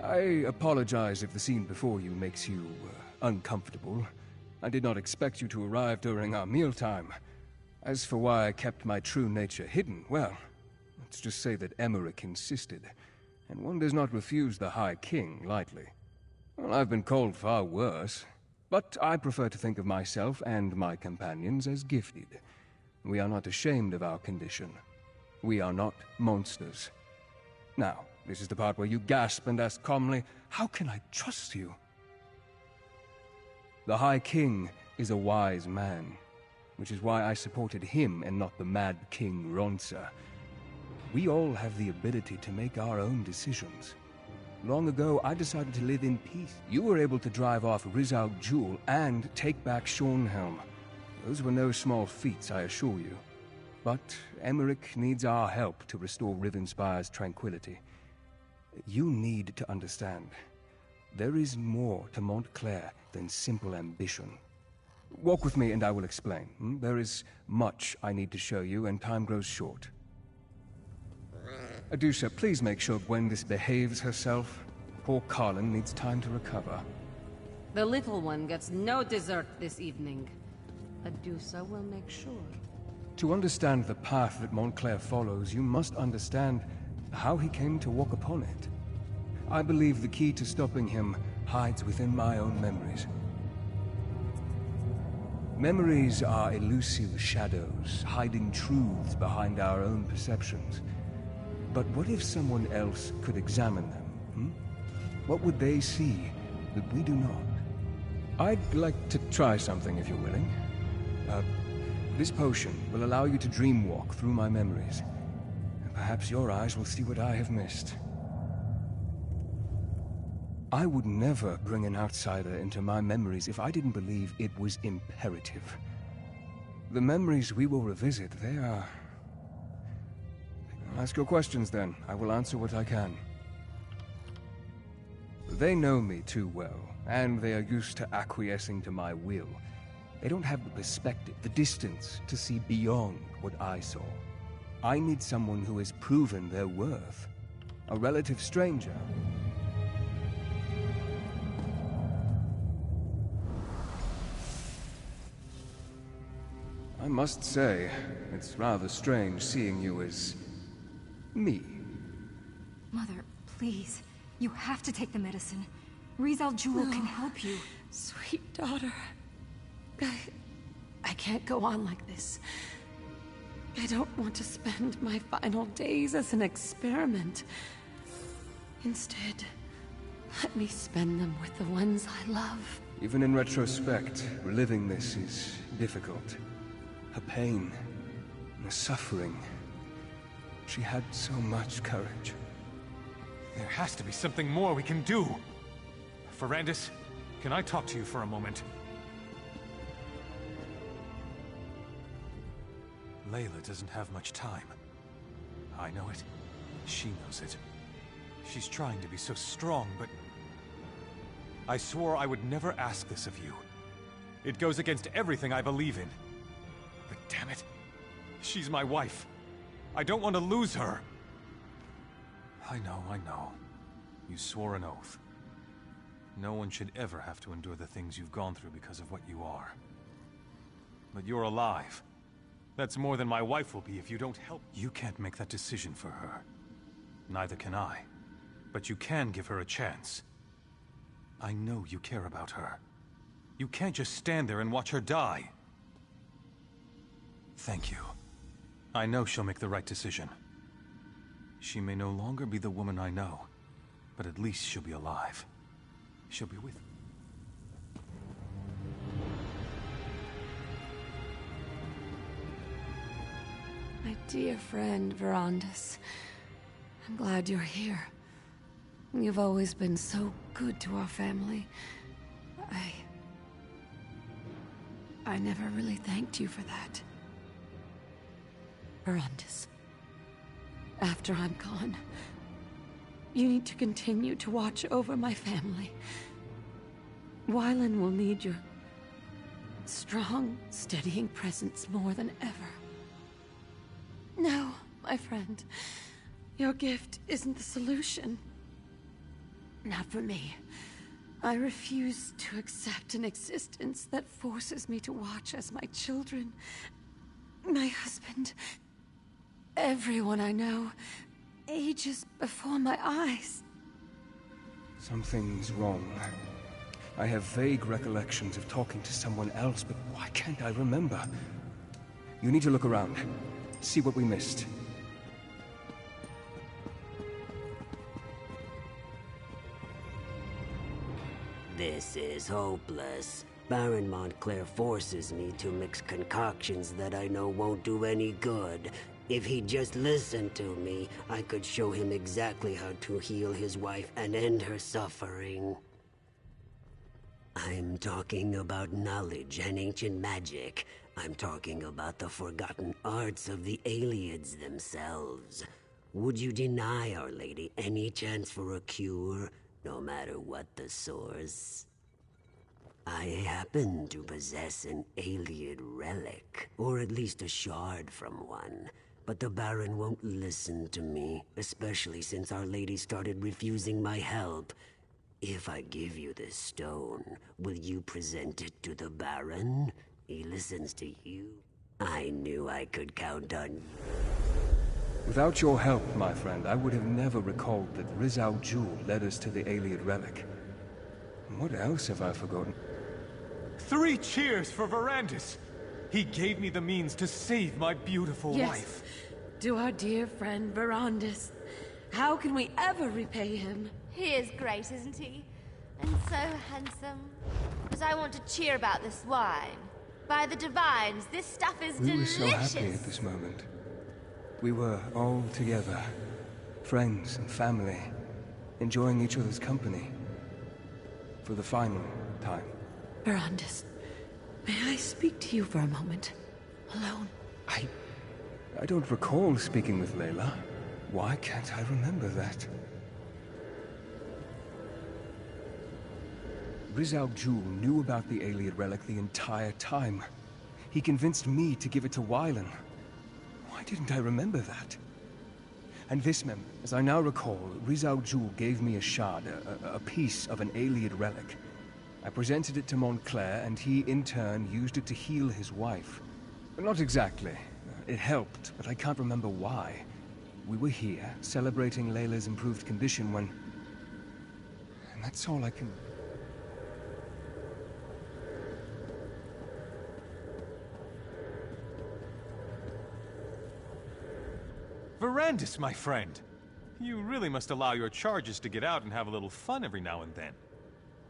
I apologize if the scene before you makes you uncomfortable. I did not expect you to arrive during our mealtime. As for why I kept my true nature hidden, well, let's just say that Emmerich insisted, and one does not refuse the High King lightly. Well, I've been called far worse, but I prefer to think of myself and my companions as gifted. We are not ashamed of our condition. We are not monsters. Now, this is the part where you gasp and ask calmly, how can I trust you? The High King is a wise man, which is why I supported him and not the Mad King Ronsa. We all have the ability to make our own decisions. Long ago, I decided to live in peace. You were able to drive off Rizal Jewel and take back Schornhelm. Those were no small feats, I assure you. But Emmerich needs our help to restore Rivenspire's tranquility. You need to understand. There is more to Montclair than simple ambition. Walk with me and I will explain. There is much I need to show you and time grows short. Adusha, please make sure Gwendis behaves herself. Poor Carlin needs time to recover. The little one gets no dessert this evening. Adusa will make sure. To understand the path that Montclair follows, you must understand how he came to walk upon it. I believe the key to stopping him hides within my own memories. Memories are elusive shadows, hiding truths behind our own perceptions. But what if someone else could examine them? What would they see that we do not? I'd like to try something if you're willing. This potion will allow you to dreamwalk through my memories. And perhaps your eyes will see what I have missed. I would never bring an outsider into my memories if I didn't believe it was imperative. The memories we will revisit, they are... Ask your questions then. I will answer what I can. They know me too well, and they are used to acquiescing to my will. They don't have the perspective, the distance, to see beyond what I saw. I need someone who has proven their worth. A relative stranger. I must say, it's rather strange seeing you as... me. Mother, please. You have to take the medicine. Rizal Jewel can help you. Sweet daughter. I can't go on like this. I don't want to spend my final days as an experiment. Instead, let me spend them with the ones I love. Even in retrospect, reliving this is difficult. Her pain, her suffering. She had so much courage. There has to be something more we can do. Ferrandis, can I talk to you for a moment? Layla doesn't have much time. I know it. She knows it. She's trying to be so strong, but... I swore I would never ask this of you. It goes against everything I believe in. But damn it, she's my wife. I don't want to lose her. I know. You swore an oath. No one should ever have to endure the things you've gone through because of what you are. But you're alive. That's more than my wife will be if you don't help. You can't make that decision for her. Neither can I. But you can give her a chance. I know you care about her. You can't just stand there and watch her die. Thank you. I know she'll make the right decision. She may no longer be the woman I know, but at least she'll be alive. She'll be with me. My dear friend, Verandis. I'm glad you're here. You've always been so good to our family. I never really thanked you for that. Verandis. After I'm gone, you need to continue to watch over my family. Wylan will need your strong, steadying presence more than ever. No, my friend. Your gift isn't the solution. Not for me. I refuse to accept an existence that forces me to watch as my children, my husband, everyone I know, ages before my eyes. Something's wrong. I have vague recollections of talking to someone else, but why can't I remember? You need to look around. See what we missed. This is hopeless. Baron Montclair forces me to mix concoctions that I know won't do any good. If he'd just listened to me, I could show him exactly how to heal his wife and end her suffering. I'm talking about knowledge and ancient magic. I'm talking about the forgotten arts of the Ayleids themselves. Would you deny Our Lady any chance for a cure, no matter what the source? I happen to possess an Ayleid relic, or at least a shard from one. But the Baron won't listen to me, especially since Our Lady started refusing my help. If I give you this stone, will you present it to the Baron? He listens to you. I knew I could count on you. Without your help, my friend, I would have never recalled that Riz Al Jul led us to the Ayleid relic. What else have I forgotten? 3 cheers for Verandis! He gave me the means to save my beautiful wife. To our dear friend Verandis. How can we ever repay him? He is great, isn't he? And so handsome. But I want to cheer about this wine. By the divines, this stuff is delicious. We were so happy at this moment. We were all together. Friends and family. Enjoying each other's company. For the final time. Verandis, may I speak to you for a moment? Alone? I don't recall speaking with Layla. Why can't I remember that? Riz Al Jul knew about the Ayleid relic the entire time. He convinced me to give it to Wylan. Why didn't I remember that? And this memory, as I now recall, Riz Al Jul gave me a shard, a piece of an Ayleid relic. I presented it to Montclair, and he, in turn, used it to heal his wife. Not exactly. It helped, but I can't remember why. We were here, celebrating Layla's improved condition when... And that's all I can... Verandis, my friend! You really must allow your charges to get out and have a little fun every now and then.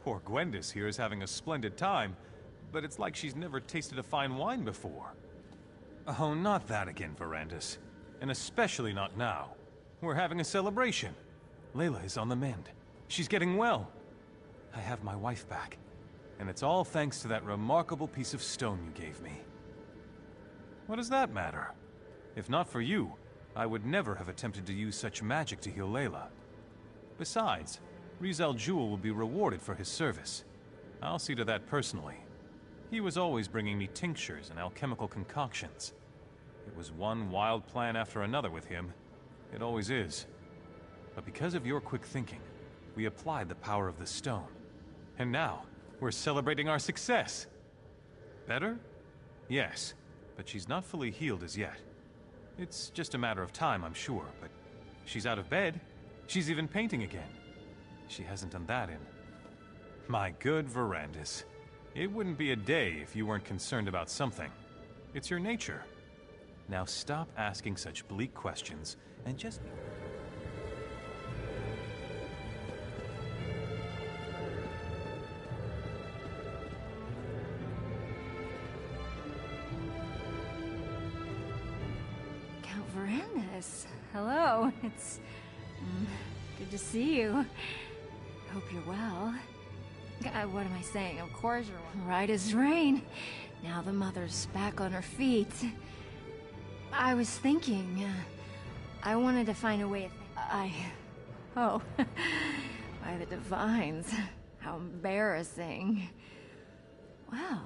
Poor Gwendis here is having a splendid time, but it's like she's never tasted a fine wine before. Oh, not that again, Verandis. And especially not now. We're having a celebration. Layla is on the mend. She's getting well. I have my wife back. And it's all thanks to that remarkable piece of stone you gave me. What does that matter? If not for you, I would never have attempted to use such magic to heal Layla. Besides, Riz Al Jul will be rewarded for his service. I'll see to that personally. He was always bringing me tinctures and alchemical concoctions. It was one wild plan after another with him. It always is. But because of your quick thinking, we applied the power of the stone. And now, we're celebrating our success. Better? Yes, but she's not fully healed as yet. It's just a matter of time, I'm sure, but she's out of bed. She's even painting again. She hasn't done that in... My good Verandis. It wouldn't be a day if you weren't concerned about something. It's your nature. Now stop asking such bleak questions and just... Count Verandis. Hello. It's good to see you. Hope you're well. What am I saying? Of course you're well. Right as rain. Now the mother's back on her feet. I was thinking, I wanted to find a way of... Oh. By the divines. How embarrassing. Well,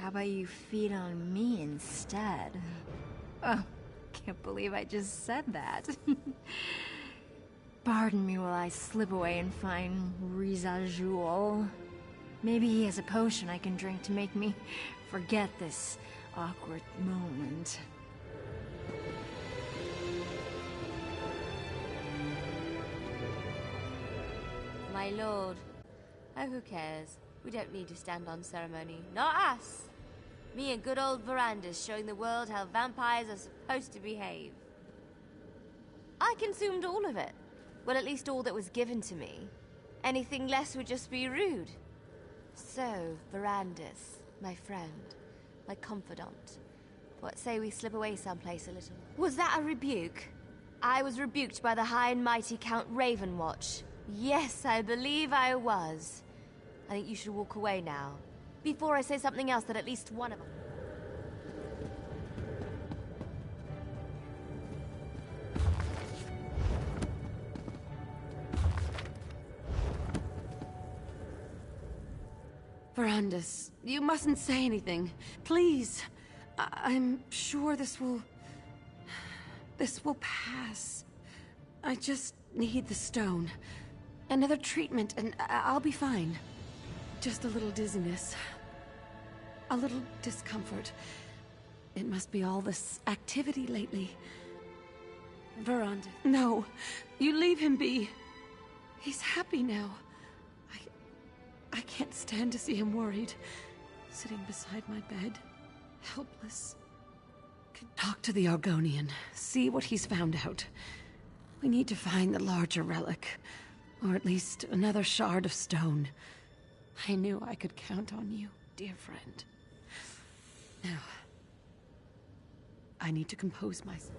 how about you feed on me instead? Oh, can't believe I just said that. Pardon me while I slip away and find Riza Jewel. Maybe he has a potion I can drink to make me forget this awkward moment. My lord. Oh, who cares? We don't need to stand on ceremony. Not us! Me and good old Verandis showing the world how vampires are supposed to behave. I consumed all of it. Well, at least all that was given to me. Anything less would just be rude. So, Verandis, my friend, my confidant. What say we slip away someplace a little? Was that a rebuke? I was rebuked by the high and mighty Count Ravenwatch. Yes, I believe I was. I think you should walk away now. Before I say something else that at least one of us... Verandis, you mustn't say anything. Please. I'm sure this will pass. I just need the stone. Another treatment and I'll be fine. Just a little dizziness. A little discomfort. It must be all this activity lately. Verandis. No. You leave him be. He's happy now. I can't stand to see him worried. Sitting beside my bed. Helpless. Could talk to the Argonian. See what he's found out. We need to find the larger relic. Or at least another shard of stone. I knew I could count on you, dear friend. Now, I need to compose myself.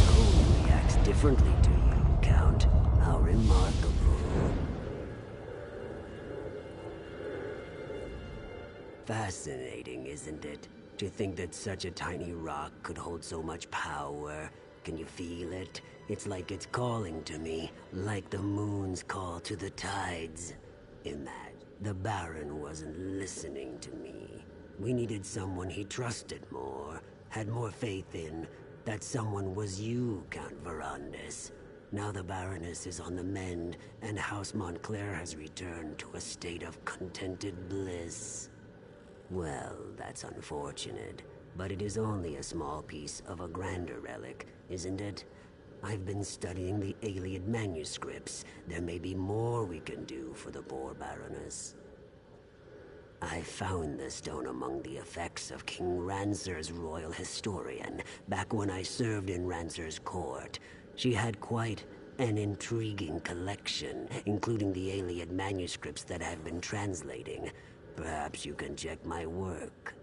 Who reacts differently to you, Count? How remarkable. Fascinating, isn't it? To think that such a tiny rock could hold so much power. Can you feel it? It's like it's calling to me, like the moon's call to the tides. Imagine, the Baron wasn't listening to me. We needed someone he trusted more, had more faith in. That someone was you, Count Verandis. Now the Baroness is on the mend, and House Montclair has returned to a state of contented bliss. Well, that's unfortunate, but it is only a small piece of a grander relic, isn't it? I've been studying the Ayleid manuscripts. There may be more we can do for the poor Baroness. I found the stone among the effects of King Ranser's royal historian, back when I served in Ranser's court. She had quite an intriguing collection, including the Ayleid manuscripts that I've been translating. Perhaps you can check my work.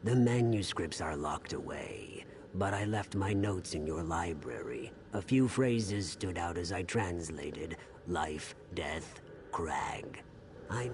The manuscripts are locked away, but I left my notes in your library. A few phrases stood out as I translated. Life, death, crag. I'm...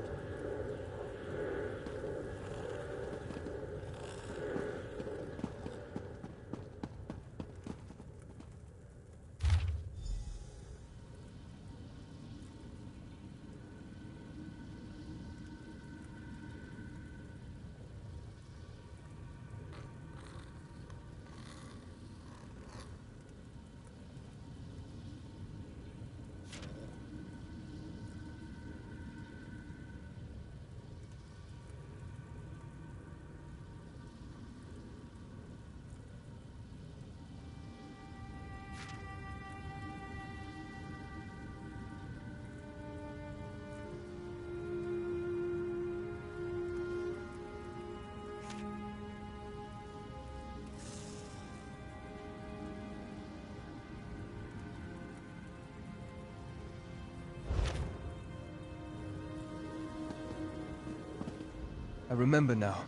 I remember now.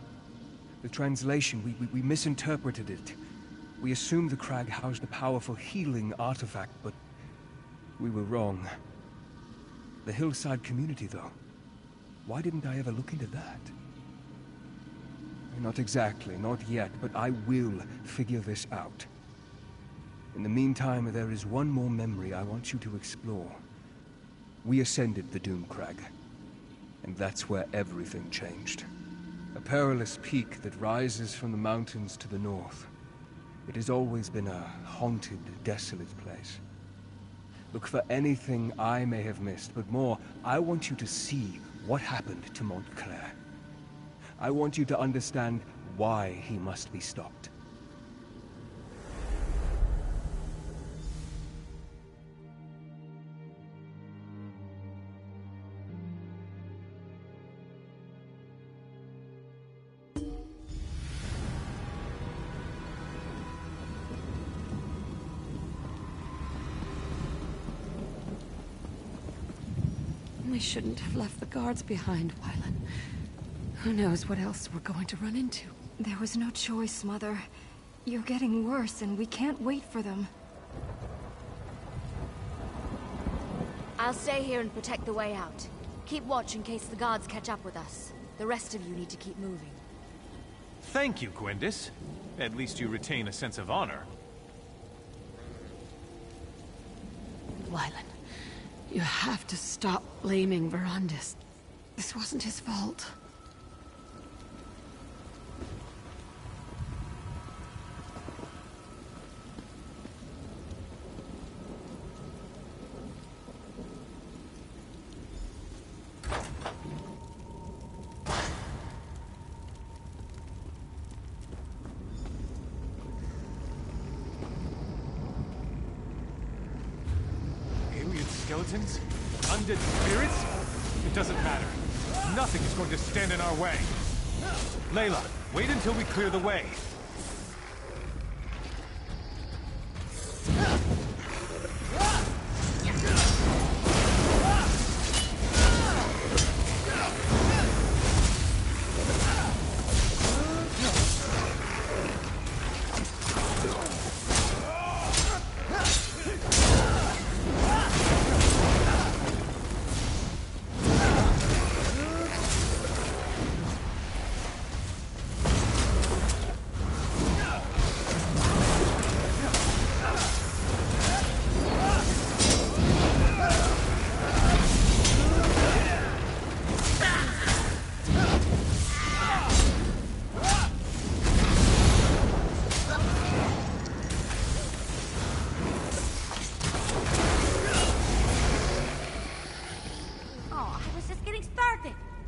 The translation, we misinterpreted it. We assumed the crag housed a powerful healing artifact, but we were wrong. The hillside community, though. Why didn't I ever look into that? Not exactly, not yet, but I will figure this out. In the meantime, there is one more memory I want you to explore. We ascended the Doomcrag, and that's where everything changed. A perilous peak that rises from the mountains to the north. It has always been a haunted, desolate place. Look for anything I may have missed, but more, I want you to see what happened to Montclair. I want you to understand why he must be stopped. We shouldn't have left the guards behind, Wylan. Who knows what else we're going to run into? There was no choice, Mother. You're getting worse, and we can't wait for them. I'll stay here and protect the way out. Keep watch in case the guards catch up with us. The rest of you need to keep moving. Thank you, Gwendis. At least you retain a sense of honor. Wylan, you have to stop blaming Verandis. This wasn't his fault. Skeletons? Undead spirits? It doesn't matter. Nothing is going to stand in our way. Layla, wait until we clear the way.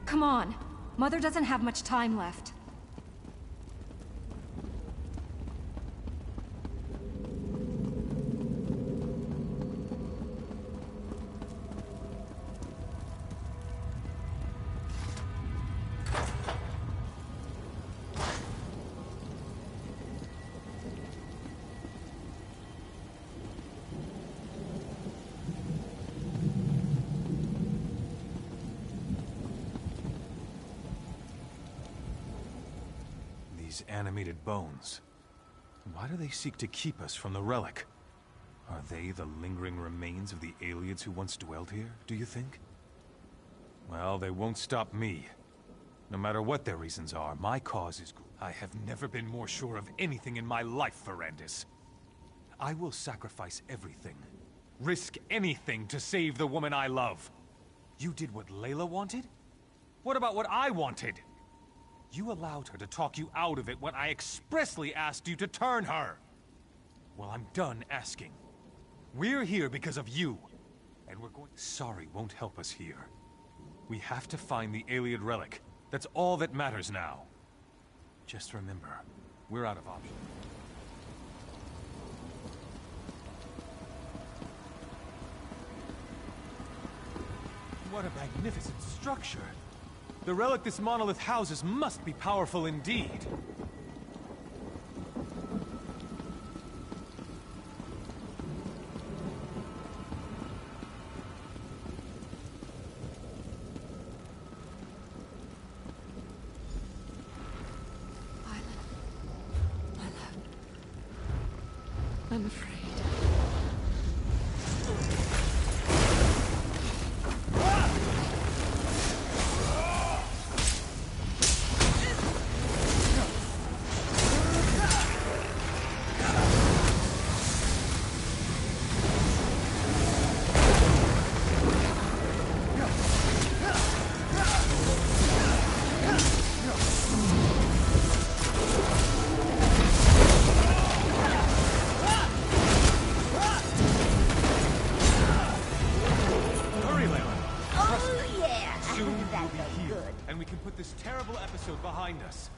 Come on. Mother doesn't have much time left. Animated bones. Why do they seek to keep us from the relic? Are they the lingering remains of the Ayleids who once dwelled here, do you think? Well, they won't stop me. No matter what their reasons are, my cause is good. I have never been more sure of anything in my life, Verandis. I will sacrifice everything, risk anything to save the woman I love. You did what Layla wanted? What about what I wanted? You allowed her to talk you out of it when I expressly asked you to turn her. Well, I'm done asking. We're here because of you. And we're going... Sorry won't help us here. We have to find the Ayleid relic. That's all that matters now. Just remember, we're out of options. What a magnificent structure! The relic this monolith houses must be powerful indeed. I'm afraid. and we can put this terrible episode behind us.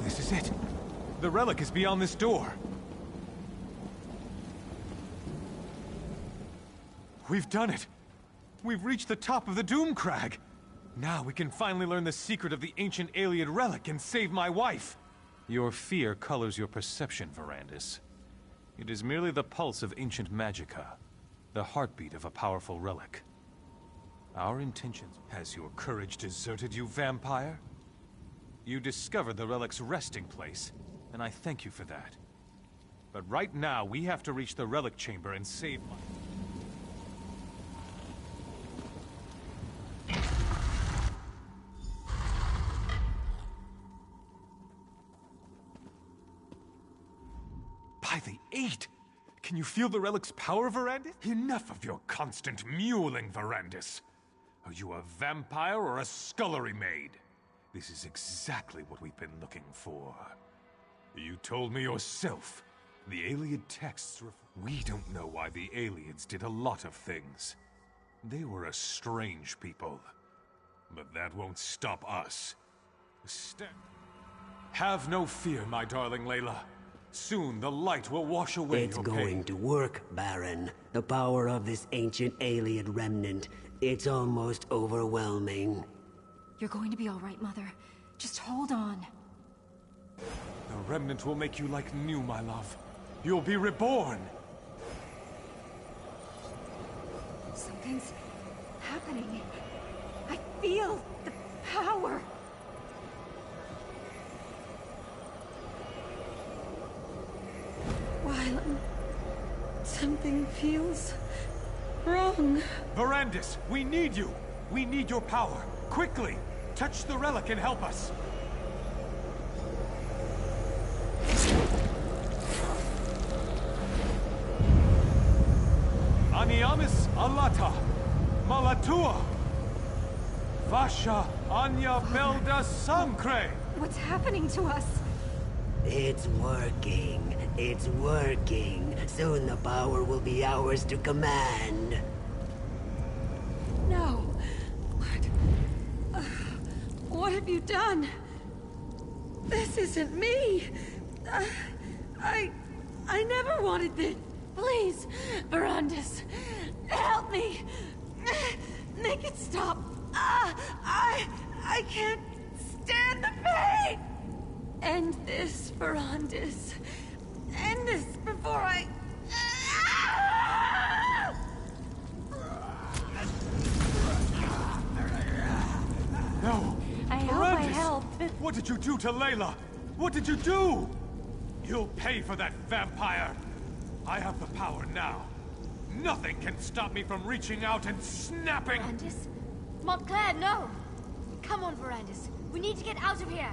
This is it. The relic is beyond this door. We've done it! We've reached the top of the Doomcrag! Now we can finally learn the secret of the ancient Ayleid relic and save my wife! Your fear colors your perception, Verandis. It is merely the pulse of ancient magicka, the heartbeat of a powerful relic. Our intentions... Has your courage deserted you, vampire? You discovered the relic's resting place, and I thank you for that. But right now, we have to reach the relic chamber and save my... By the Eight! Can you feel the relic's power, Verandis? Enough of your constant mewling, Verandis! Are you a vampire or a scullery maid? This is exactly what we've been looking for. You told me yourself. The Ayleid texts We don't know why the Ayleids did a lot of things. They were a strange people. But that won't stop us. Have no fear, my darling Layla. Soon the light will wash away your pain. It's going to work, Baron. The power of this ancient Ayleid remnant. It's almost overwhelming. You're going to be all right, Mother. Just hold on. The remnant will make you like new, my love. You'll be reborn! Something's happening. I feel the power. Wylan, something feels wrong. Verandis, we need you! We need your power! Quickly! Touch the relic and help us! Aniamis Alata! Malatua! Vasha Anya Belda Samkre! What's happening to us? It's working. It's working. Soon the power will be ours to command. No. What have you done? This isn't me. I never wanted this. Please, Verandis, help me. Make it stop. I can't stand the pain. End this, Verandis. End this before I... No! I hope I helped. What did you do to Layla? What did you do? You'll pay for that, vampire! I have the power now. Nothing can stop me from reaching out and snapping... Verandis? Montclair, no! Come on, Verandis. We need to get out of here.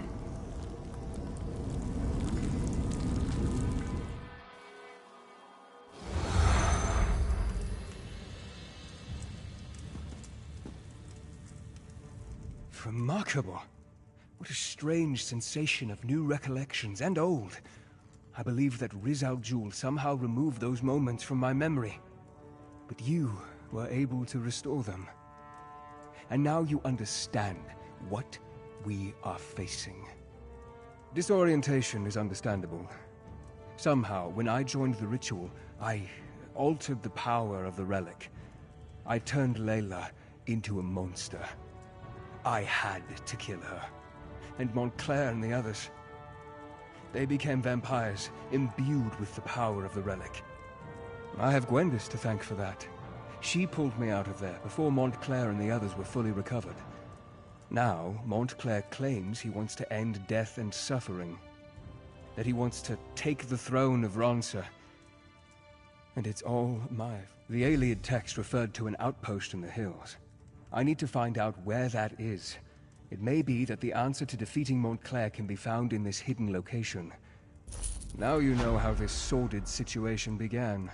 Remarkable. What a strange sensation of new recollections and old. I believe that Riz Al Ghul somehow removed those moments from my memory. But you were able to restore them. And now you understand what we are facing. Disorientation is understandable. Somehow, when I joined the ritual, I altered the power of the relic. I turned Layla into a monster. I had to kill her. And Montclair and the others. They became vampires, imbued with the power of the relic. I have Gwendis to thank for that. She pulled me out of there before Montclair and the others were fully recovered. Now, Montclair claims he wants to end death and suffering. That he wants to take the throne of Ronsa. And it's all my... The Ayleid text referred to an outpost in the hills. I need to find out where that is. It may be that the answer to defeating Montclair can be found in this hidden location. Now you know how this sordid situation began.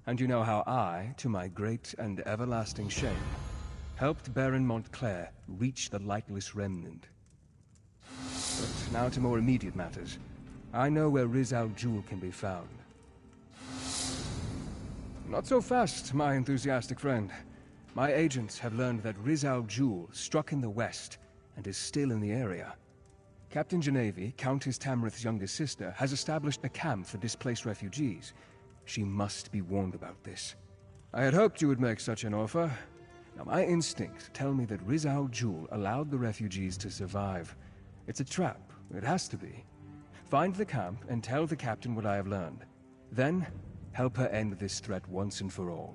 And you know how I, to my great and everlasting shame, helped Baron Montclair reach the Lightless Remnant. But now to more immediate matters. I know where Riz Al Ghul can be found. Not so fast, my enthusiastic friend. My agents have learned that Riz Al Ghul struck in the west and is still in the area. Captain Genevieve, Countess Tamrith's youngest sister, has established a camp for displaced refugees. She must be warned about this. I had hoped you would make such an offer. Now, my instincts tell me that Riz Al Ghul allowed the refugees to survive. It's a trap. It has to be. Find the camp and tell the captain what I have learned. Then, help her end this threat once and for all.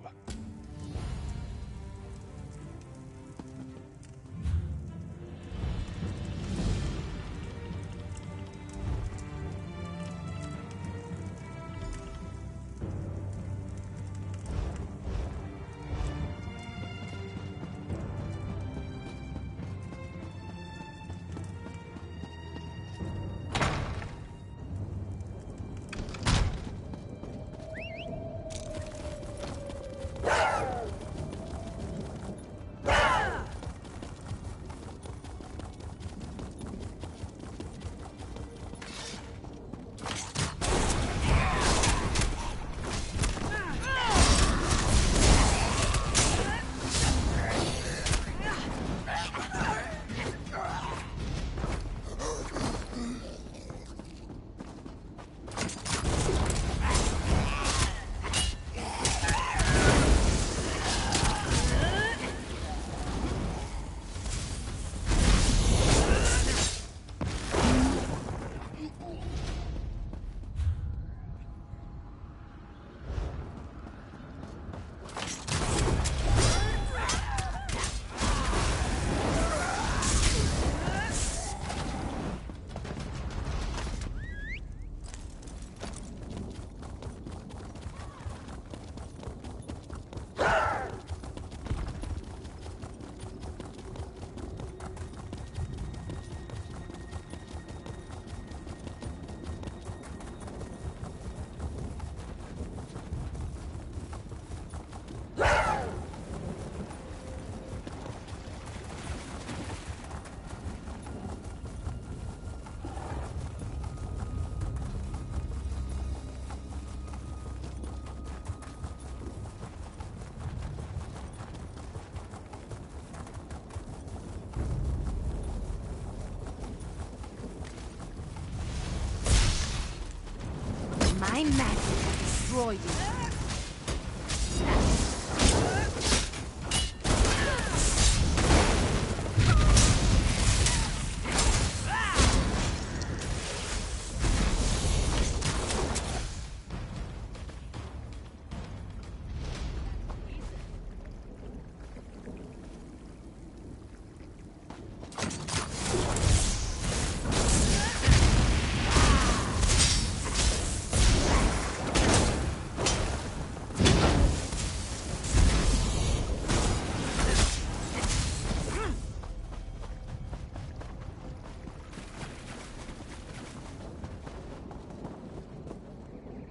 My magic will destroy you.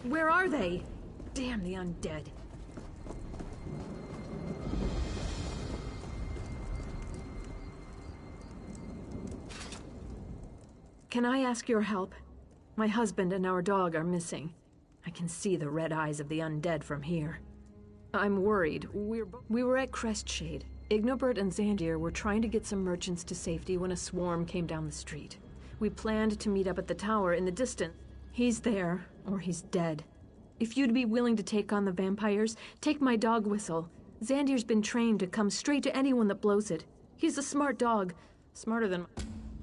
Where are they? Damn the undead. Can I ask your help? My husband and our dog are missing. I can see the red eyes of the undead from here. I'm worried. We were at Crestshade. Ignobert and Xandir were trying to get some merchants to safety when a swarm came down the street. We planned to meet up at the tower in the distance. He's there, or he's dead. If you'd be willing to take on the vampires, take my dog Whistle. Xandir's been trained to come straight to anyone that blows it. He's a smart dog. Smarter than...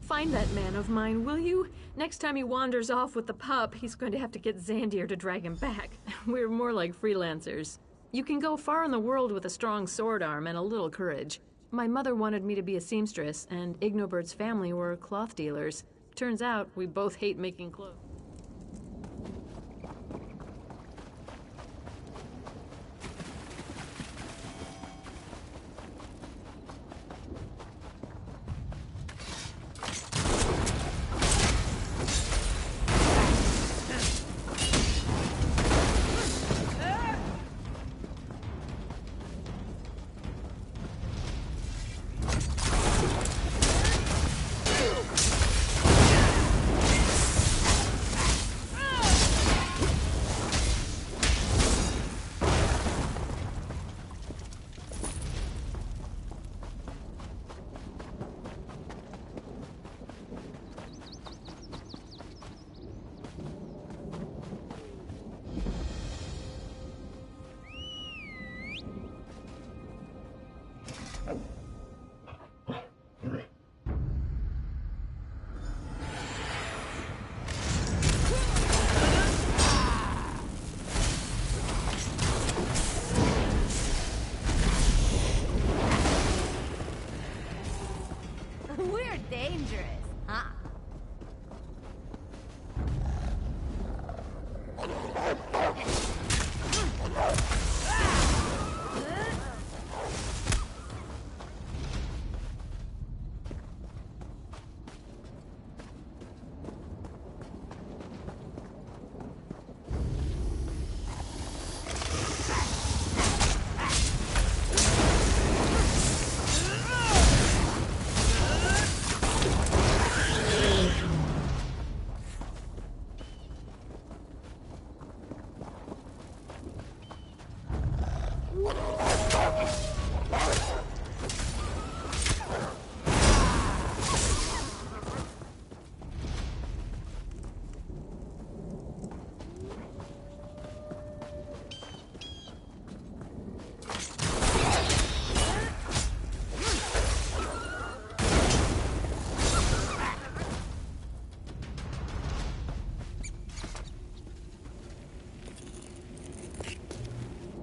Find that man of mine, will you? Next time he wanders off with the pup, he's going to have to get Xandir to drag him back. We're more like freelancers. You can go far in the world with a strong sword arm and a little courage. My mother wanted me to be a seamstress, and Ignobert's family were cloth dealers. Turns out, we both hate making clothes.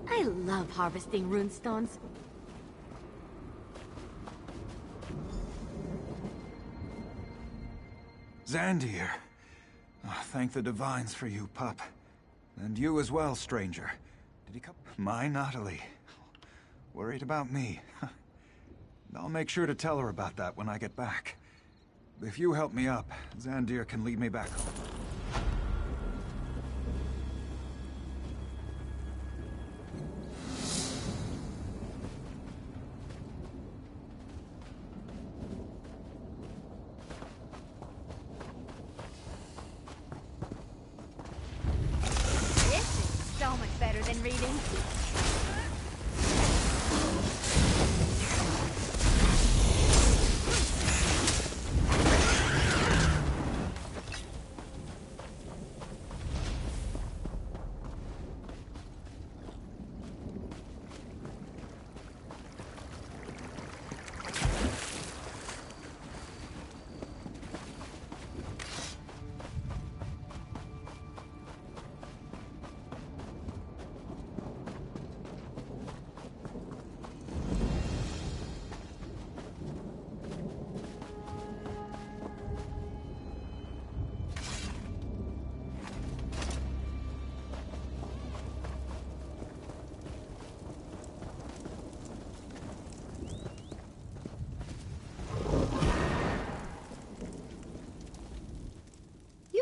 I love harvesting runestones. Zandir. Oh, thank the Divines for you, pup. And you as well, stranger. Did he come? My Natalie. Worried about me. I'll make sure to tell her about that when I get back. If you help me up, Zandir can lead me back home. So much better than reading.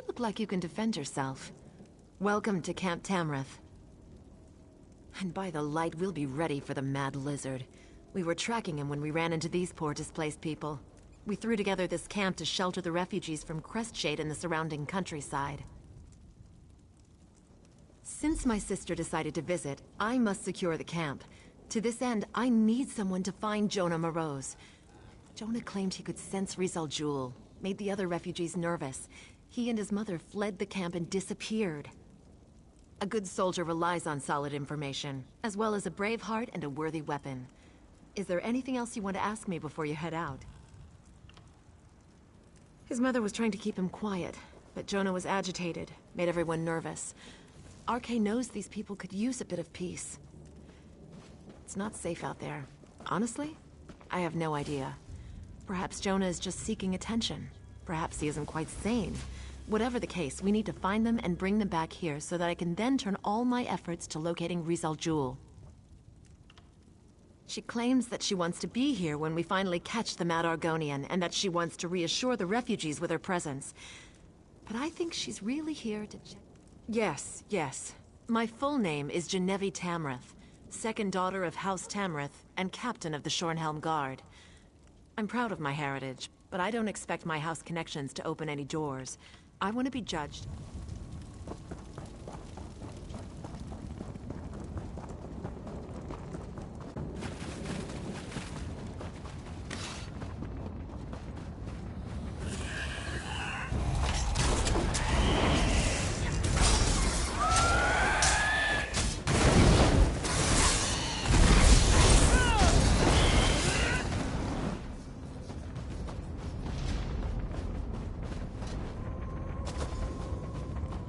Look like you can defend yourself. Welcome to Camp Tamrith. And by the light, we'll be ready for the Mad Lizard. We were tracking him when we ran into these poor displaced people. We threw together this camp to shelter the refugees from Crestshade and the surrounding countryside. Since my sister decided to visit, I must secure the camp. To this end, I need someone to find Jonah Morose. Jonah claimed he could sense Rizal Jul, made the other refugees nervous. He and his mother fled the camp and disappeared. A good soldier relies on solid information, as well as a brave heart and a worthy weapon. Is there anything else you want to ask me before you head out? His mother was trying to keep him quiet, but Jonah was agitated, made everyone nervous. RK knows these people could use a bit of peace. It's not safe out there. Honestly, I have no idea. Perhaps Jonah is just seeking attention. Perhaps he isn't quite sane. Whatever the case, we need to find them and bring them back here so that I can then turn all my efforts to locating Rizal Jul. She claims that she wants to be here when we finally catch the Mad Argonian, and that she wants to reassure the refugees with her presence. But I think she's really here to check. Yes. My full name is Genevieve Tamrith, second daughter of House Tamrith and captain of the Shornhelm Guard. I'm proud of my heritage, but I don't expect my house connections to open any doors. I want to be judged.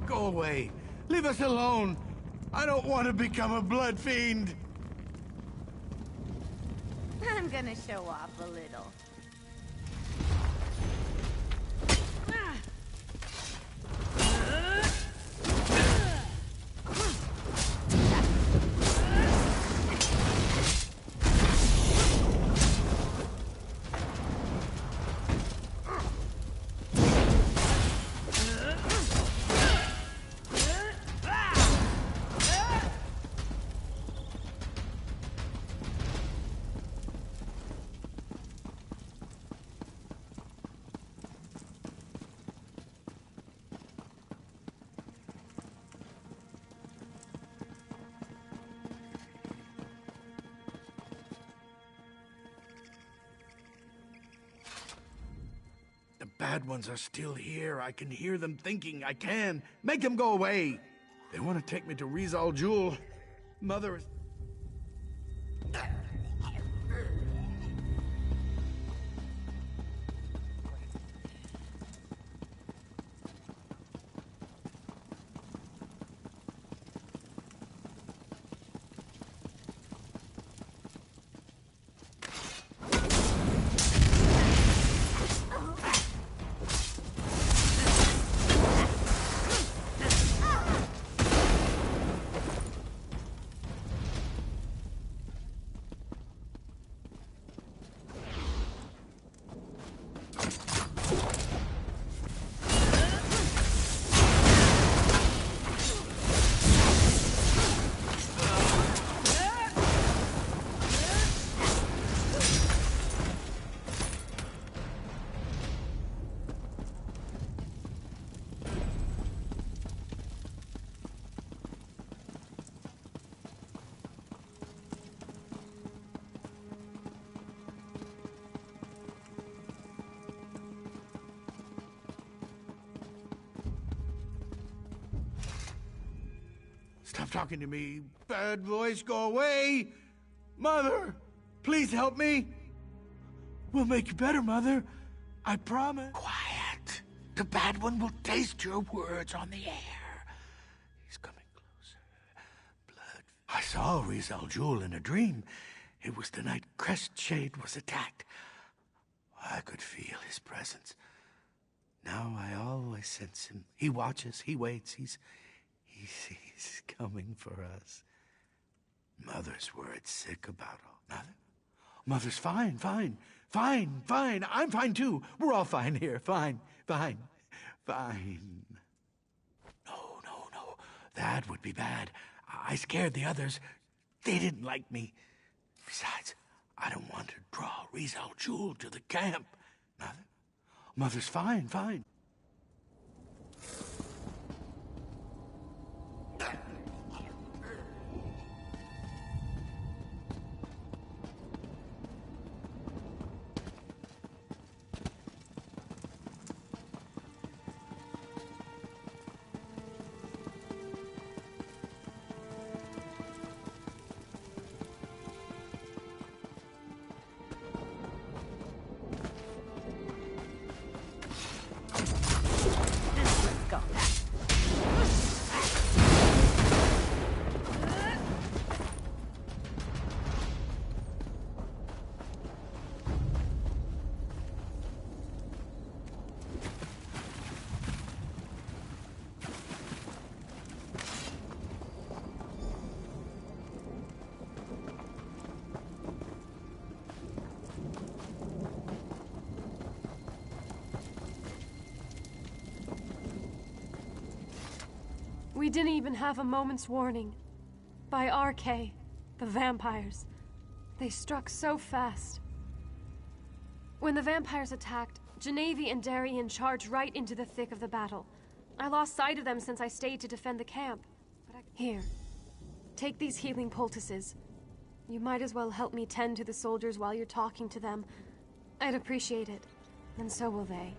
Go away. Leave us alone. I don't want to become a blood fiend. I'm gonna show off a little. bad ones are still here. I can hear them thinking. I can. Make them go away. They want to take me to Riz Al Jul. Mother is... Stop talking to me. Bad voice, go away. Mother, please help me. We'll make you better, Mother. I promise. Quiet. The bad one will taste your words on the air. He's coming closer. Blood. I saw Riz Al Jul in a dream. It was the night Crestshade was attacked. I could feel his presence. Now I always sense him. He watches, he waits, he's coming for us. Mother's worried sick about all. Mother? Mother's fine. I'm fine too. We're all fine here. Fine. No. That would be bad. I scared the others. They didn't like me. Besides, I don't want to draw Riz Al Jul to the camp. Mother's fine. We didn't even have a moment's warning. By RK, the vampires. They struck so fast. When the vampires attacked, Genevieve and Darien charged right into the thick of the battle. I lost sight of them since I stayed to defend the camp. Here, take these healing poultices. You might as well help me tend to the soldiers while you're talking to them. I'd appreciate it, and so will they.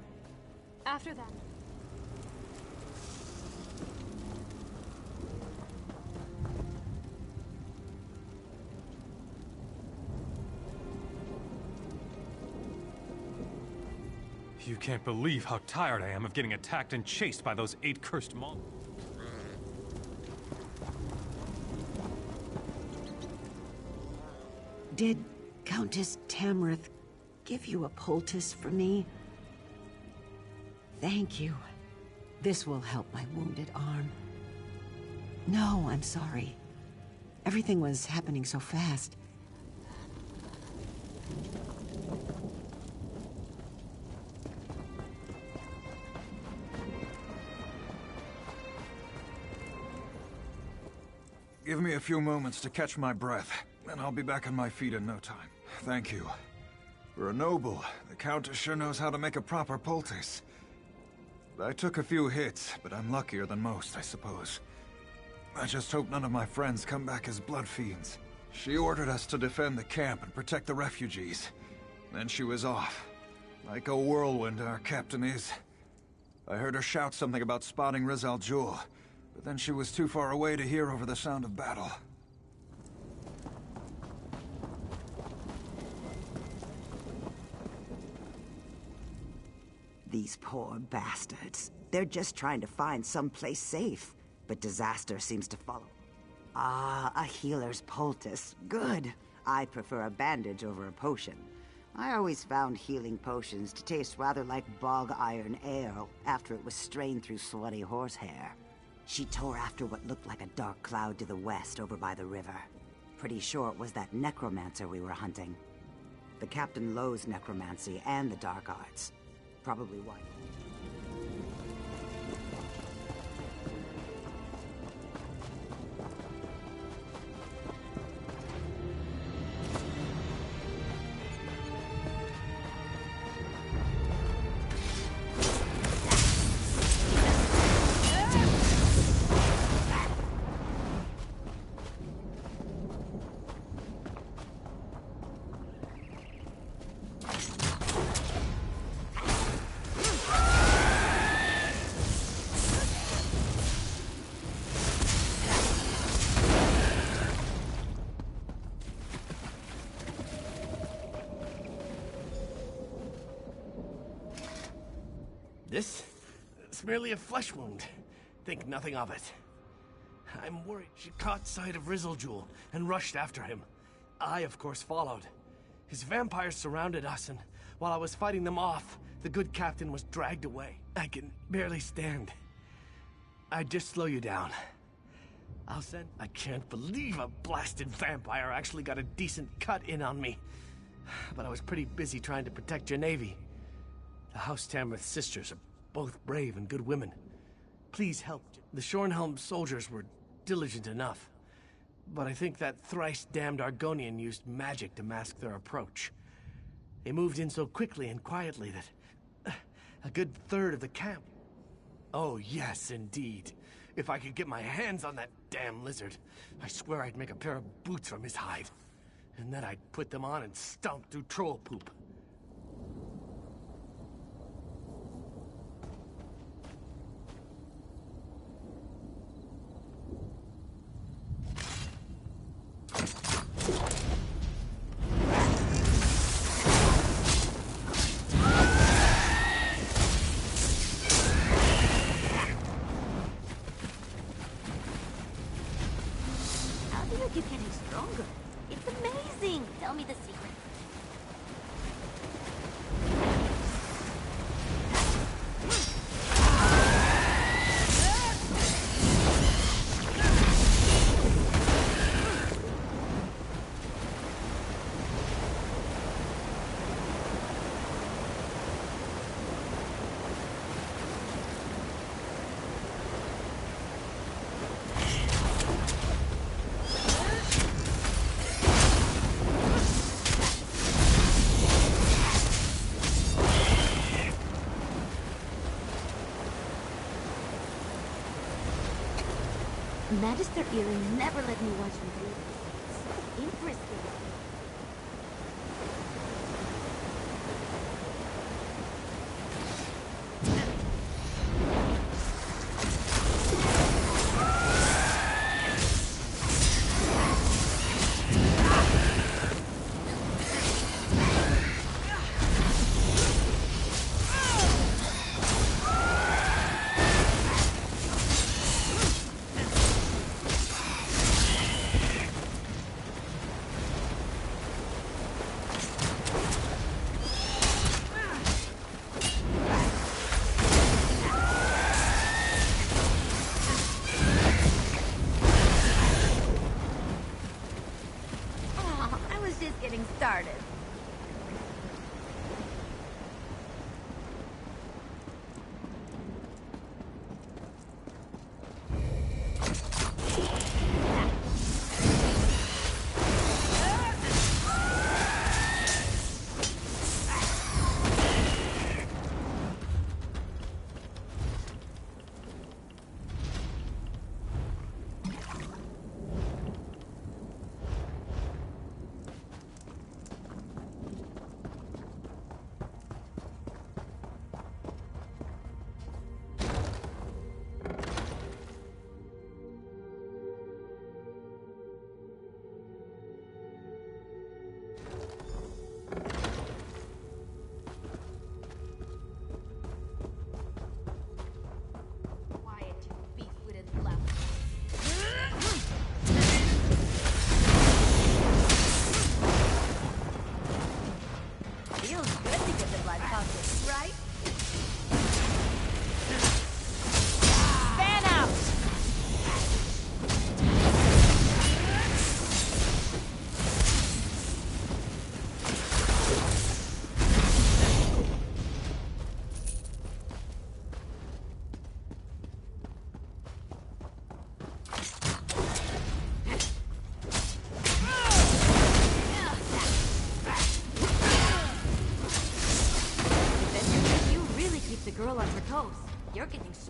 After that... You can't believe how tired I am of getting attacked and chased by those 8 cursed monsters. Did Countess Tamrith give you a poultice for me? Thank you. This will help my wounded arm. No, I'm sorry. Everything was happening so fast. Give me a few moments to catch my breath, and I'll be back on my feet in no time. Thank you. For a noble, the Countess sure knows how to make a proper poultice. I took a few hits, but I'm luckier than most, I suppose. I just hope none of my friends come back as blood fiends. She ordered us to defend the camp and protect the refugees. Then she was off. Like a whirlwind, our captain is. I heard her shout something about spotting Riz al Jul, but then she was too far away to hear over the sound of battle. These poor bastards. They're just trying to find someplace safe, but disaster seems to follow. Ah, a healer's poultice. Good. I prefer a bandage over a potion. I always found healing potions to taste rather like bog iron ale after it was strained through sweaty horsehair. She tore after what looked like a dark cloud to the west over by the river. Pretty sure it was that necromancer we were hunting. The captain loathes necromancy and the dark arts. Probably why. It's merely a flesh wound. Think nothing of it. I'm worried she caught sight of Riz al Jul and rushed after him. I, of course, followed. His vampires surrounded us, and while I was fighting them off, the good captain was dragged away. I can barely stand. I'd just slow you down. I'll send... I can't believe a blasted vampire actually got a decent cut in on me. But I was pretty busy trying to protect your navy. The House Tamrith sisters are both brave and good women. Please help. The Shornhelm soldiers were diligent enough. But I think that thrice-damned Argonian used magic to mask their approach. They moved in so quickly and quietly that... a good third of the camp... Oh, yes, indeed. If I could get my hands on that damn lizard, I swear I'd make a pair of boots from his hide. And then I'd put them on and stomp through troll poop. Magister Erin never let me watch you do this. It's so interesting. Started.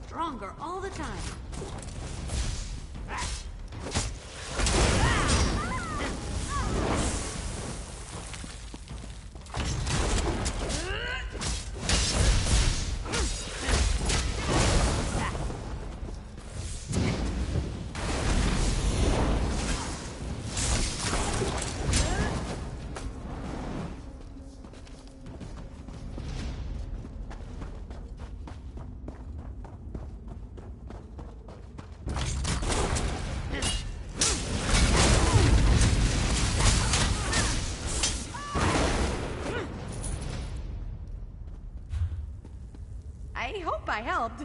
stronger all the time. I hope I helped.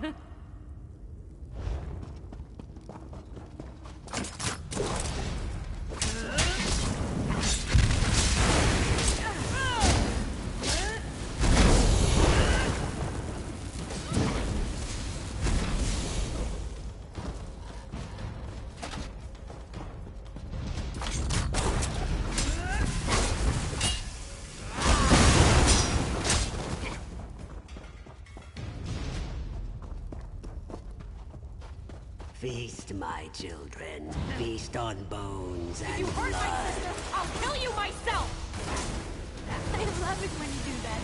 Feast, my children. Feast on bones and You hurt blood. my sister! I'll kill you myself! I love it when you do that.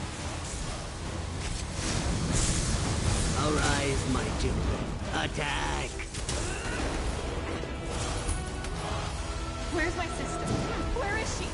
Arise, my children. Attack! Where's my sister? Where is she?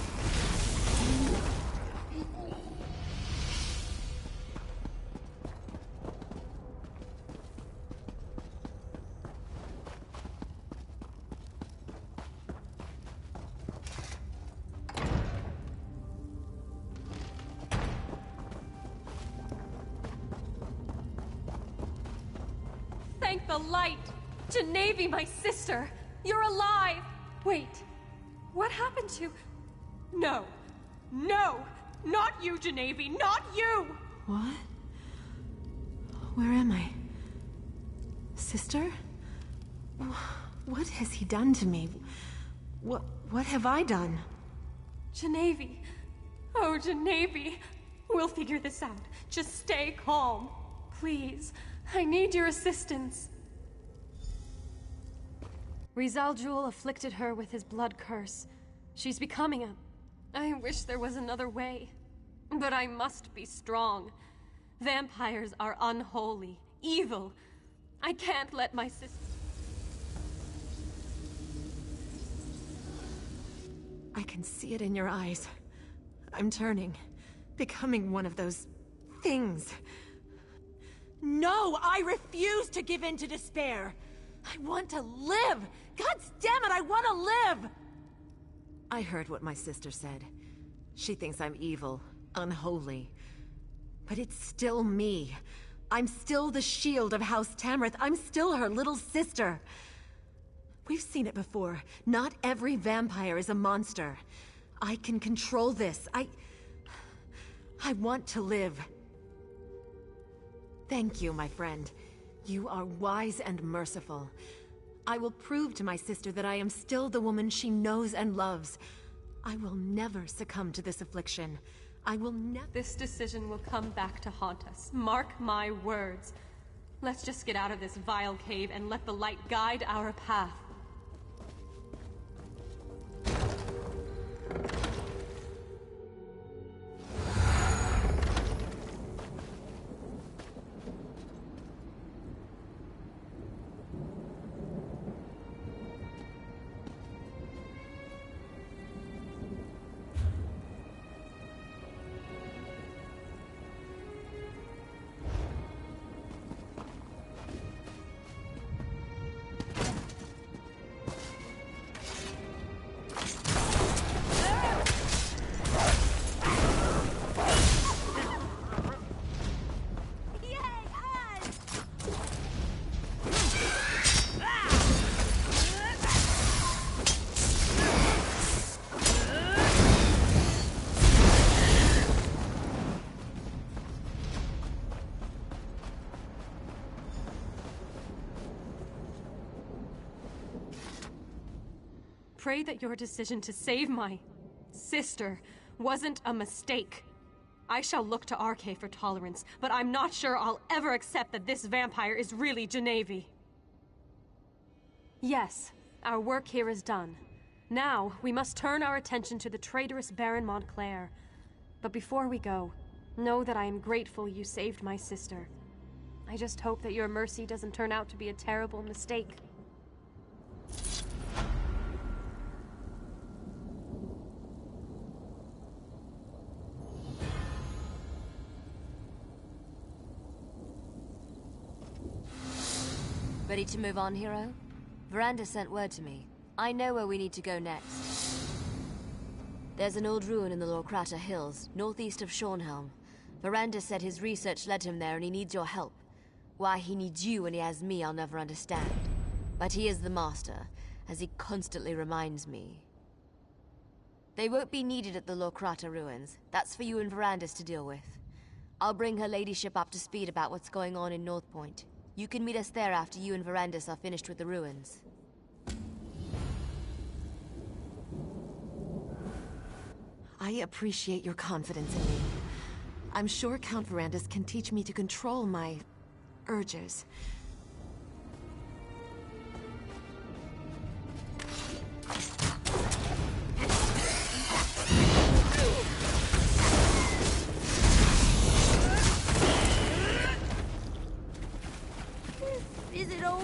Thank the light! Genevieve, my sister! You're alive! Wait, what happened to... No! No! Not you, Genevieve! Not you! What? Where am I? Sister? What has he done to me? What have I done? Genevieve! Oh, Genevieve! We'll figure this out. Just stay calm. Please, I need your assistance. Rizal afflicted her with his blood curse. She's becoming a... I wish there was another way. But I must be strong. Vampires are unholy, evil. I can't let my sister... I can see it in your eyes. I'm turning, becoming one of those things. No, I refuse to give in to despair. I want to live. God damn it, I want to live. I heard what my sister said. She thinks I'm evil, unholy. But it's still me. I'm still the shield of House Tamrith. I'm still her little sister. We've seen it before. Not every vampire is a monster. I can control this. I want to live. Thank you, my friend. You are wise and merciful. I will prove to my sister that I am still the woman she knows and loves. I will never succumb to this affliction. I will never... This decision will come back to haunt us. Mark my words. Let's just get out of this vile cave and let the light guide our path. Pray that your decision to save my sister wasn't a mistake. I shall look to Arkay for tolerance, but I'm not sure I'll ever accept that this vampire is really Genevieve. Yes, our work here is done. Now, we must turn our attention to the traitorous Baron Montclair. But before we go, know that I am grateful you saved my sister. I just hope that your mercy doesn't turn out to be a terrible mistake. Ready to move on, hero? Verandis sent word to me. I know where we need to go next. There's an old ruin in the Lorkrata Hills, northeast of Shornhelm. Verandis said his research led him there and he needs your help. Why he needs you when he has me, I'll never understand. But he is the master, as he constantly reminds me. They won't be needed at the Lorkrata ruins. That's for you and Verandis to deal with. I'll bring her ladyship up to speed about what's going on in Northpoint. You can meet us there after you and Verandis are finished with the ruins. I appreciate your confidence in me. I'm sure Count Verandis can teach me to control my urges. Is it over?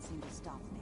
Seem to stop me.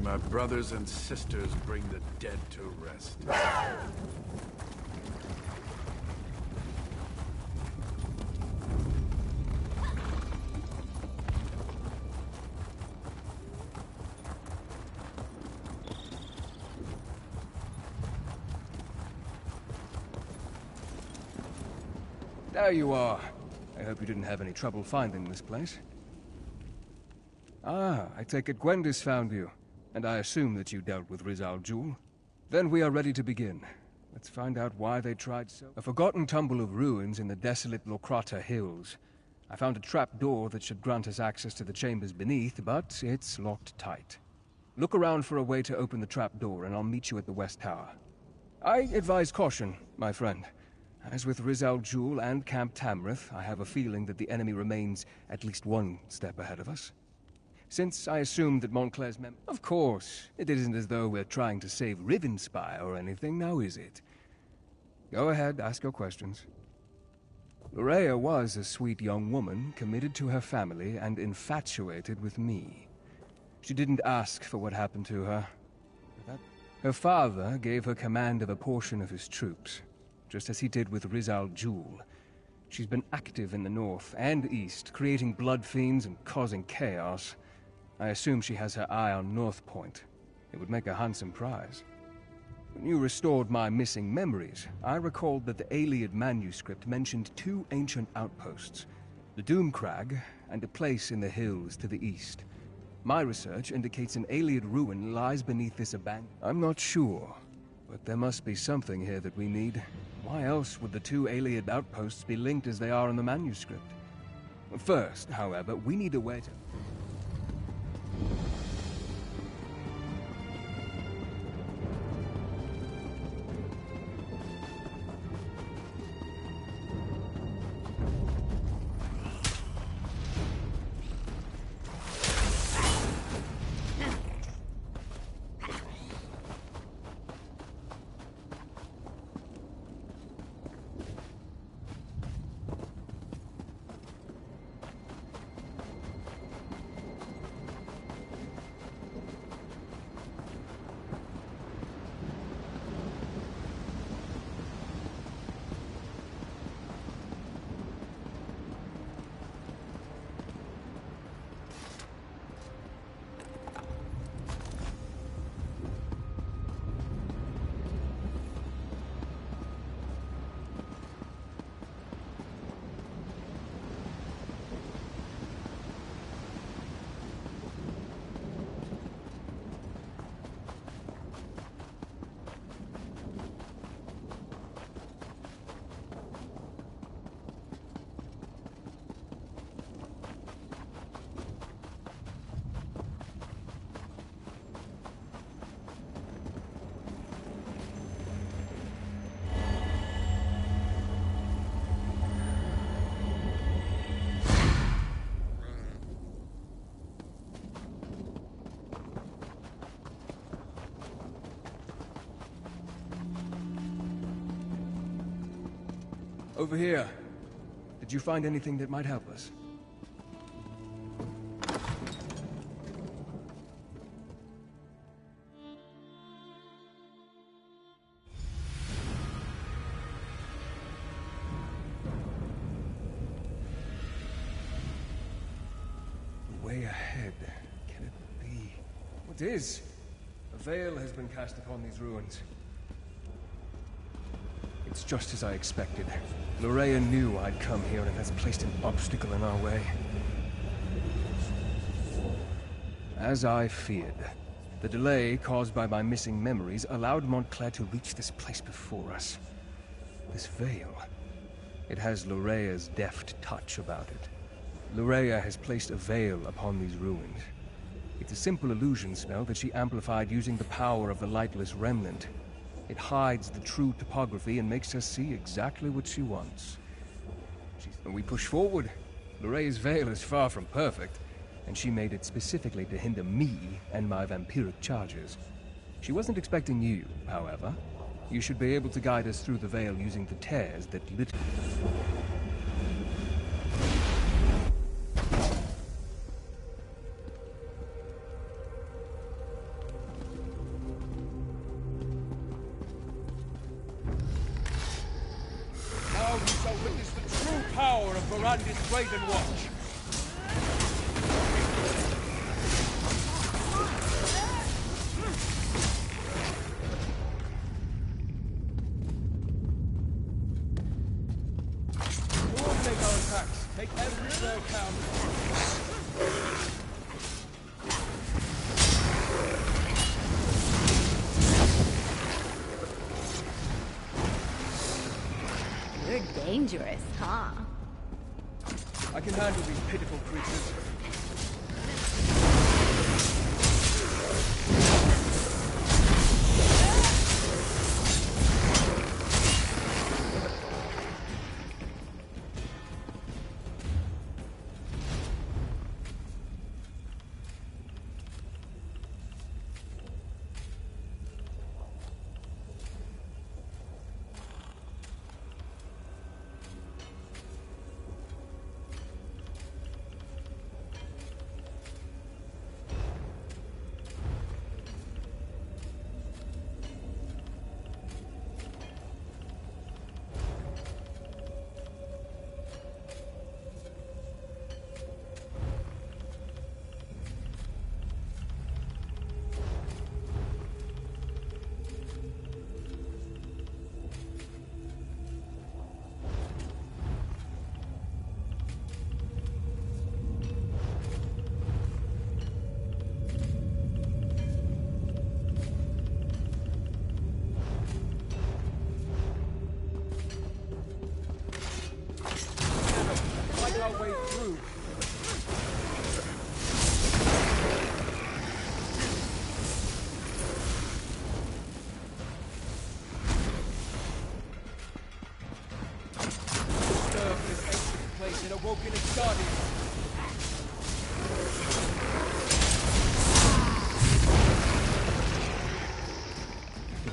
My brothers and sisters bring the dead to rest. There you are. I hope you didn't have any trouble finding this place. Ah, I take it Gwendis found you. And I assume that you dealt with Rizal Jul. Then we are ready to begin. Let's find out why they tried so. A forgotten tumble of ruins in the desolate Lorkrata Hills. I found a trap door that should grant us access to the chambers beneath, but it's locked tight. Look around for a way to open the trap door, and I'll meet you at the West Tower. I advise caution, my friend. As with Rizal Jul and Camp Tamrith, I have a feeling that the enemy remains at least one step ahead of us. Since I assumed that Montclair's Of course, it isn't as though we're trying to save Rivenspire or anything, now is it? Go ahead, ask your questions. Loraya was a sweet young woman, committed to her family and infatuated with me. She didn't ask for what happened to her. Her father gave her command of a portion of his troops, just as he did with Rizal Jul. She's been active in the north and east, creating blood fiends and causing chaos. I assume she has her eye on Northpoint. It would make a handsome prize. When you restored my missing memories, I recalled that the Ayleid manuscript mentioned two ancient outposts, the Doomcrag and a place in the hills to the east. My research indicates an Ayleid ruin lies beneath this abandoned... I'm not sure, but there must be something here that we need. Why else would the two Ayleid outposts be linked as they are in the manuscript? First, however, we need a way to... Over here. Did you find anything that might help us? Way ahead. Can it be? What is? A veil has been cast upon these ruins. It's just as I expected. Loraya knew I'd come here and has placed an obstacle in our way. As I feared, the delay caused by my missing memories allowed Montclair to reach this place before us. This veil, it has Loraya's deft touch about it. Loraya has placed a veil upon these ruins. It's a simple illusion spell that she amplified using the power of the Lightless Remnant. It hides the true topography and makes her see exactly what she wants. When we push forward, Loraya's veil is far from perfect, and she made it specifically to hinder me and my vampiric charges. She wasn't expecting you, however. You should be able to guide us through the veil using the tears that lit... Varanda's Raven Watch. We'll take our attacks. Take every spell count. You're dangerous, huh? I can handle these pitiful creatures.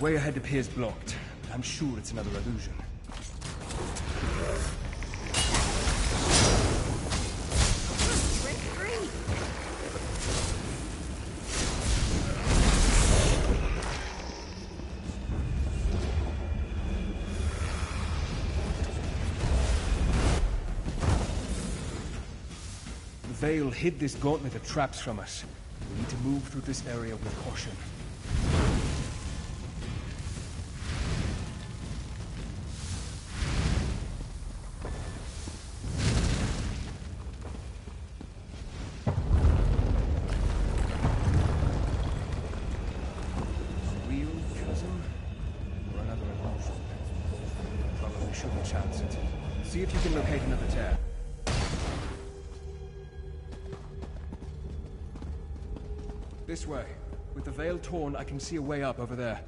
way ahead appears blocked, but I'm sure it's another illusion. The Veil hid this gauntlet of traps from us. We need to move through this area with caution. A real chasm or another illusion? Probably shouldn't chance it. See if you can locate another tear. This way. With the veil torn, I can see a way up over there.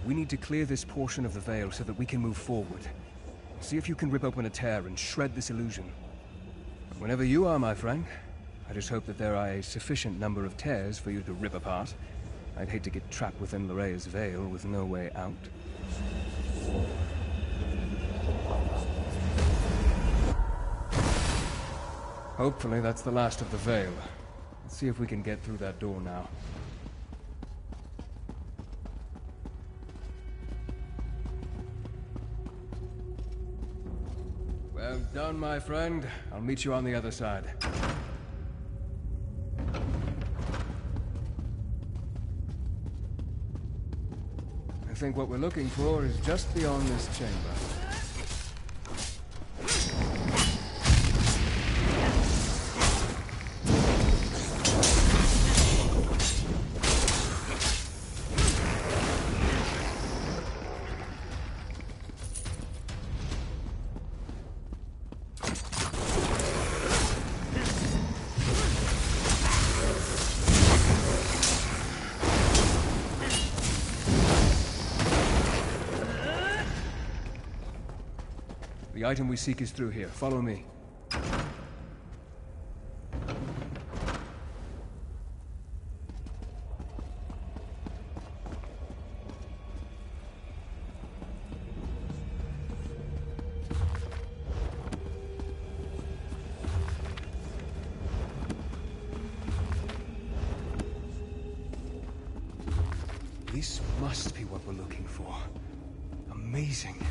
We need to clear this portion of the veil so that we can move forward. See if you can rip open a tear and shred this illusion. Whenever you are, my friend. I just hope that there are a sufficient number of tears for you to rip apart. I'd hate to get trapped within Llyraea's veil with no way out. Hopefully that's the last of the veil. Let's see if we can get through that door now. Well done, my friend. I'll meet you on the other side. I think what we're looking for is just beyond this chamber. The item we seek is through here. Follow me. This must be what we're looking for. Amazing.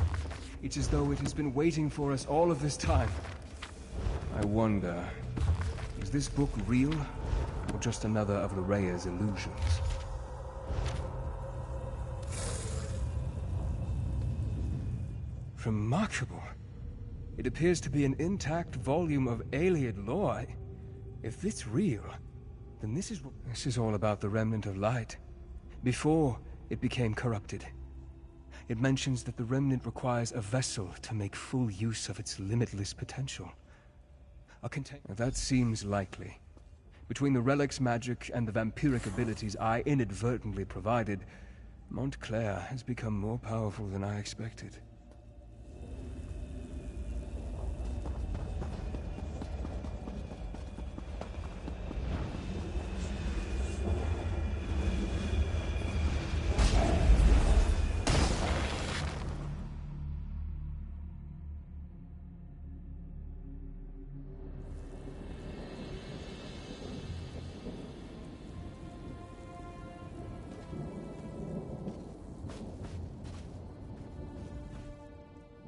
It's as though it has been waiting for us all of this time. I wonder, is this book real, or just another of Llyraea's illusions? Remarkable. It appears to be an intact volume of Ayleid lore. If it's real, then this is all about the Remnant of Light, before it became corrupted. It mentions that the Remnant requires a vessel to make full use of its limitless potential. A container. That seems likely. Between the relic's magic and the vampiric abilities I inadvertently provided, Montclair has become more powerful than I expected.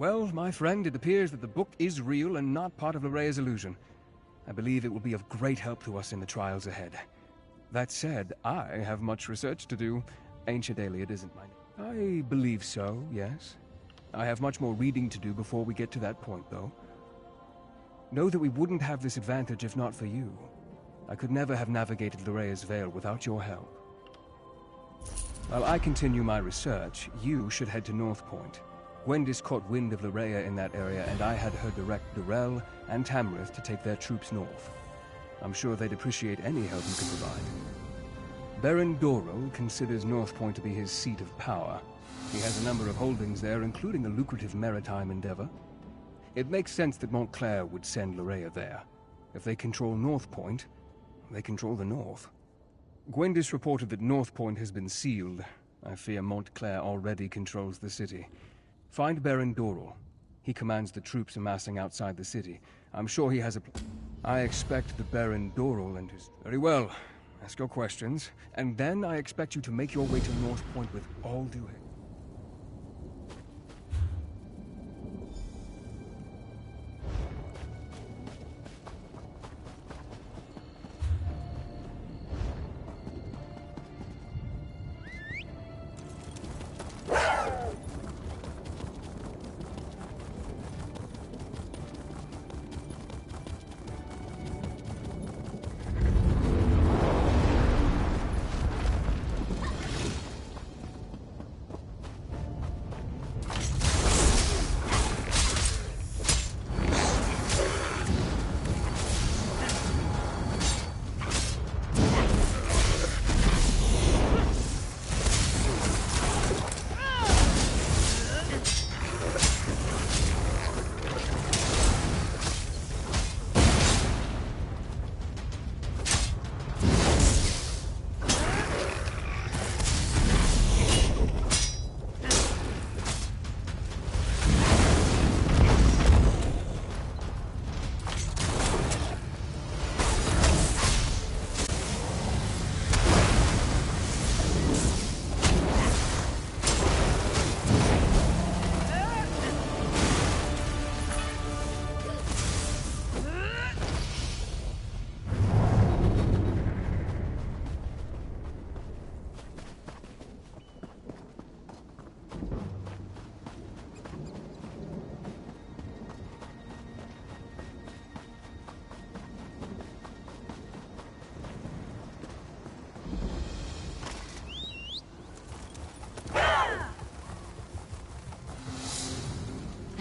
Well, my friend, it appears that the book is real and not part of Llyraea's illusion. I believe it will be of great help to us in the trials ahead. That said, I have much research to do. Ancient Ayleid isn't my name. I believe so, yes. I have much more reading to do before we get to that point, though. Know that we wouldn't have this advantage if not for you. I could never have navigated Llyraea's Veil without your help. While I continue my research, you should head to Northpoint. Gwendis caught wind of Llyraea in that area, and I had her direct Durell and Tamrith to take their troops north. I'm sure they'd appreciate any help you can provide. Baron Dorrel considers Northpoint to be his seat of power. He has a number of holdings there, including a lucrative maritime endeavor. It makes sense that Montclair would send Llyraea there. If they control Northpoint, they control the north. Gwendis reported that Northpoint has been sealed. I fear Montclair already controls the city. Find Baron Dorrel. He commands the troops amassing outside the city. I'm sure he has a I expect the Baron Dorrel and his... Very well. Ask your questions, and then I expect you to make your way to Northpoint with all due haste.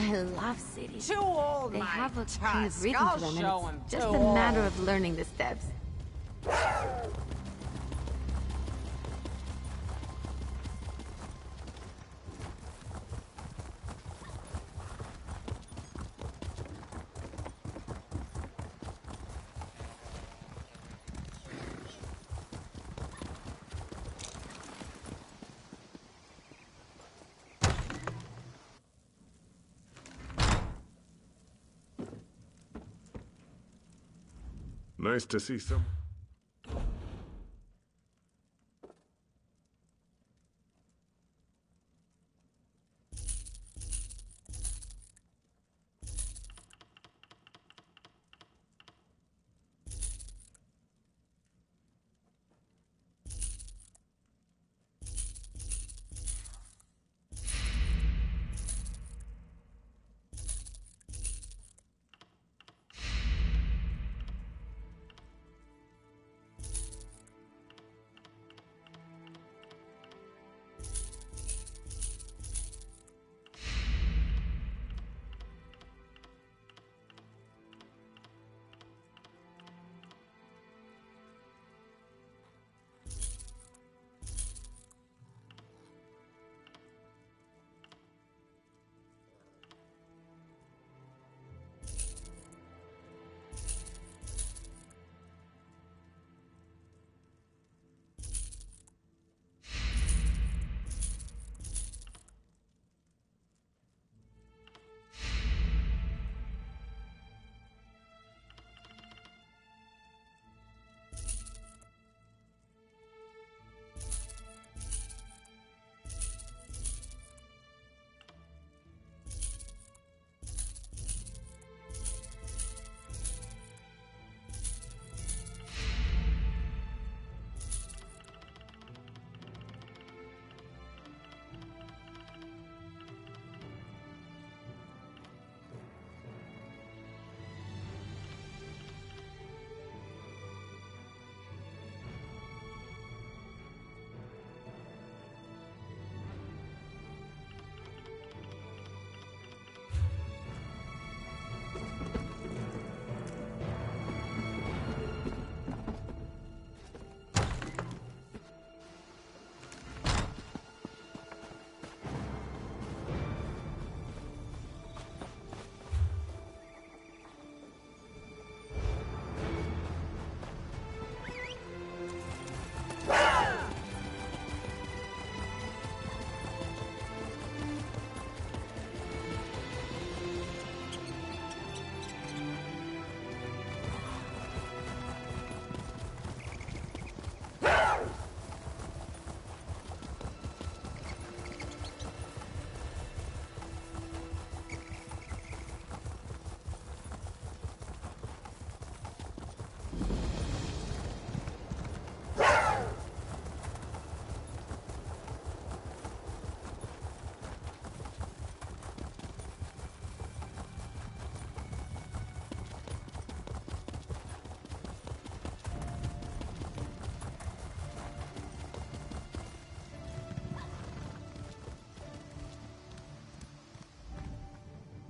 I love cities. Too old, They my have a tusk. kind of rhythm I'll to them, show and him it's just too a matter old. of learning the steps. Nice to see some.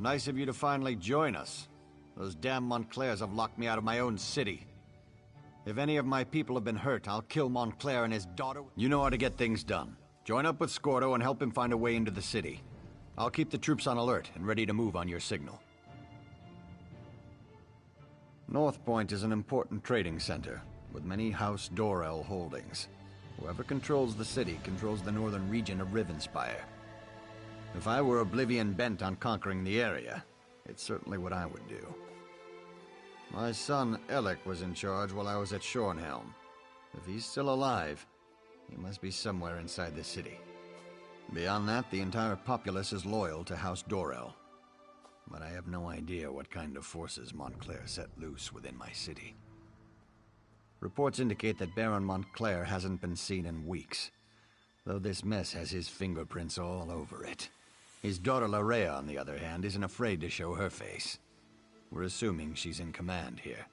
Nice of you to finally join us. Those damn Montclairs have locked me out of my own city. If any of my people have been hurt, I'll kill Montclair and his daughter. You know how to get things done. Join up with Scordo and help him find a way into the city. I'll keep the troops on alert and ready to move on your signal. North Point is an important trading center, with many House Dorel holdings. Whoever controls the city controls the northern region of Rivenspire. If I were Oblivion bent on conquering the area, it's certainly what I would do. My son, Alec, was in charge while I was at Shornhelm. If he's still alive, he must be somewhere inside the city. Beyond that, the entire populace is loyal to House Dorel. But I have no idea what kind of forces Montclair set loose within my city. Reports indicate that Baron Montclair hasn't been seen in weeks, though this mess has his fingerprints all over it. His daughter Larea, on the other hand, isn't afraid to show her face. We're assuming she's in command here.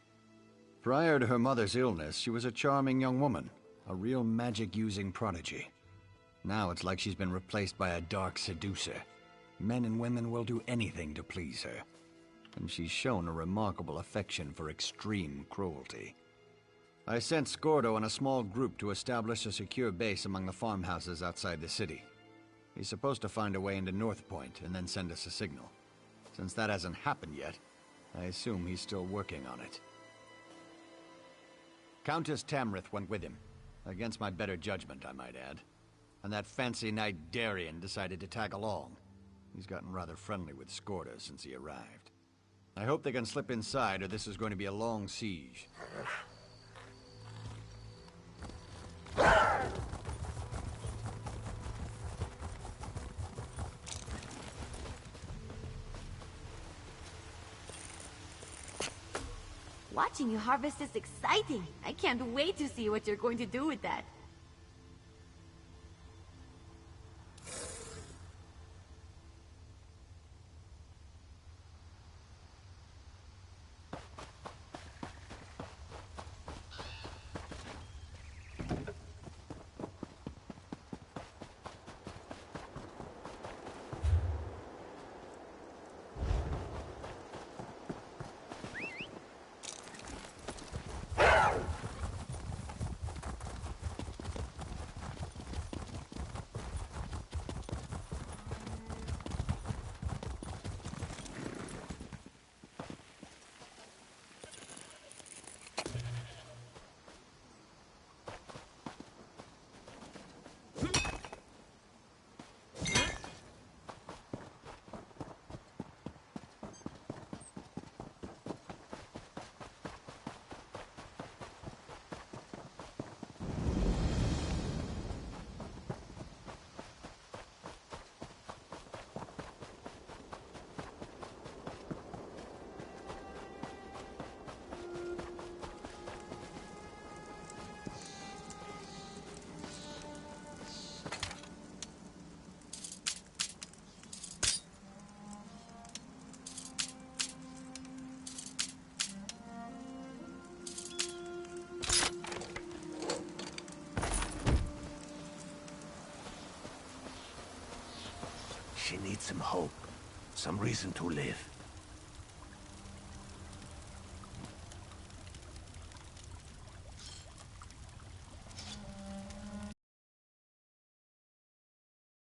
Prior to her mother's illness, she was a charming young woman, a real magic-using prodigy. Now it's like she's been replaced by a dark seducer. Men and women will do anything to please her. And she's shown a remarkable affection for extreme cruelty. I sent Scordo and a small group to establish a secure base among the farmhouses outside the city. He's supposed to find a way into North Point and then send us a signal. Since that hasn't happened yet, I assume he's still working on it. Countess Tamrith went with him. Against my better judgment, I might add. And that fancy knight Darien decided to tag along. He's gotten rather friendly with Scordo since he arrived. I hope they can slip inside, or this is going to be a long siege. Watching you harvest is exciting. I can't wait to see what you're going to do with that. She needs some hope, some reason to live.